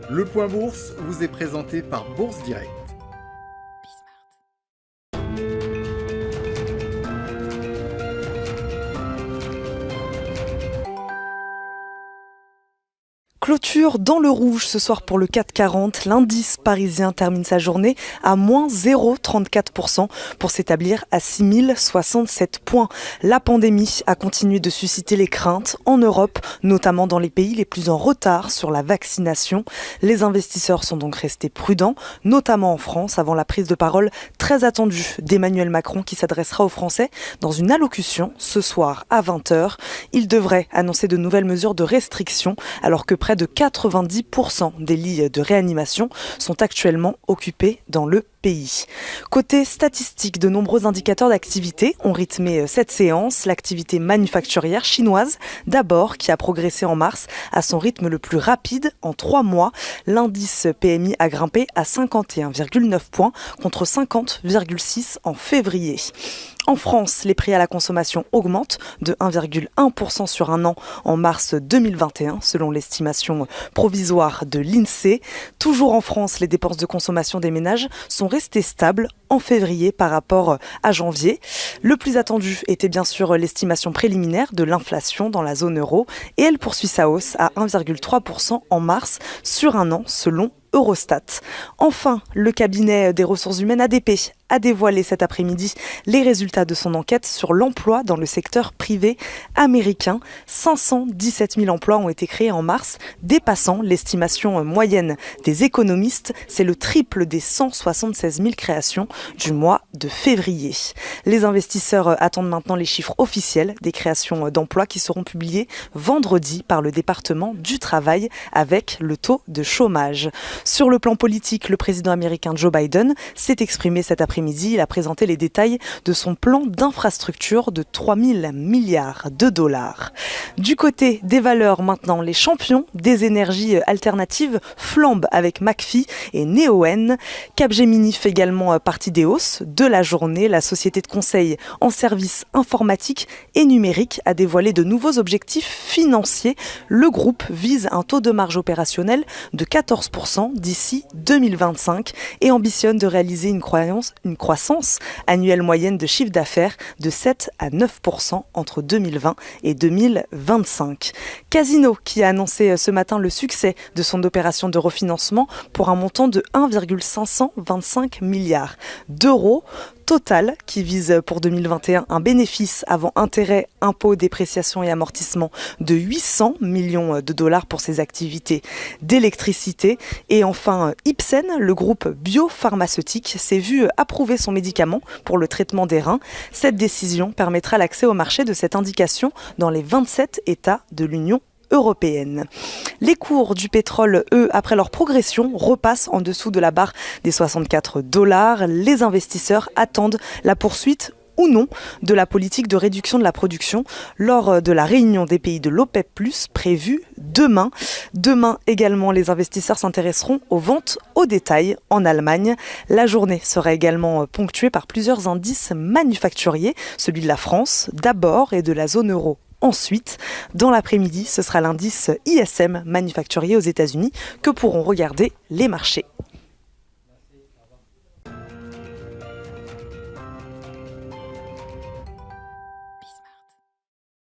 Le Point Bourse vous est présenté par Bourse Direct. Clôture dans le rouge ce soir pour le CAC 40. L'indice parisien termine sa journée à moins 0,34% pour s'établir à 6067 points. La pandémie a continué de susciter les craintes en Europe, notamment dans les pays les plus en retard sur la vaccination. Les investisseurs sont donc restés prudents, notamment en France, avant la prise de parole très attendue d'Emmanuel Macron qui s'adressera aux Français dans une allocution ce soir à 20h. Il devrait annoncer de nouvelles mesures de restriction alors que près de 90% des lits de réanimation sont actuellement occupés dans le pays. Côté statistique, de nombreux indicateurs d'activité ont rythmé cette séance. L'activité manufacturière chinoise, d'abord, qui a progressé en mars à son rythme le plus rapide en 3 mois. L'indice PMI a grimpé à 51,9 points contre 50,6 en février. En France, les prix à la consommation augmentent de 1,1% sur un an en mars 2021, selon l'estimation provisoire de l'INSEE. Toujours en France, les dépenses de consommation des ménages sont restées stables en février par rapport à janvier. Le plus attendu était bien sûr l'estimation préliminaire de l'inflation dans la zone euro et elle poursuit sa hausse à 1,3% en mars sur un an, selon Eurostat. Enfin, le cabinet des ressources humaines ADP a dévoilé cet après-midi les résultats de son enquête sur l'emploi dans le secteur privé américain. 517 000 emplois ont été créés en mars, dépassant l'estimation moyenne des économistes. C'est le triple des 176 000 créations du mois de février. Les investisseurs attendent maintenant les chiffres officiels des créations d'emplois qui seront publiés vendredi par le département du travail avec le taux de chômage. Sur le plan politique, le président américain Joe Biden s'est exprimé cet après-midi. Il a présenté les détails de son plan d'infrastructure de 3 000 milliards de dollars. Du côté des valeurs maintenant, les champions des énergies alternatives flambent avec McPhy et Neoen. Capgemini fait également partie des hausses de la journée. La société de conseil en services informatiques et numériques a dévoilé de nouveaux objectifs financiers. Le groupe vise un taux de marge opérationnelle de 14% d'ici 2025 et ambitionne de réaliser une croissance annuelle moyenne de chiffre d'affaires de 7 à 9% entre 2020 et 2025. Casino qui a annoncé ce matin le succès de son opération de refinancement pour un montant de 1,525 milliards d'euros. Total, qui vise pour 2021 un bénéfice avant intérêts, impôts, dépréciation et amortissement de 800 millions de dollars pour ses activités d'électricité. Et enfin, Ipsen, le groupe biopharmaceutique, s'est vu approuver son médicament pour le traitement des reins. Cette décision permettra l'accès au marché de cette indication dans les 27 États de l'Union européenne. Les cours du pétrole, eux, après leur progression, repassent en dessous de la barre des $64. Les investisseurs attendent la poursuite ou non de la politique de réduction de la production lors de la réunion des pays de l'OPEP+, prévue demain. Demain également, les investisseurs s'intéresseront aux ventes au détail en Allemagne. La journée sera également ponctuée par plusieurs indices manufacturiers, celui de la France d'abord et de la zone euro. Ensuite, dans l'après-midi, ce sera l'indice ISM manufacturier aux États-Unis que pourront regarder les marchés.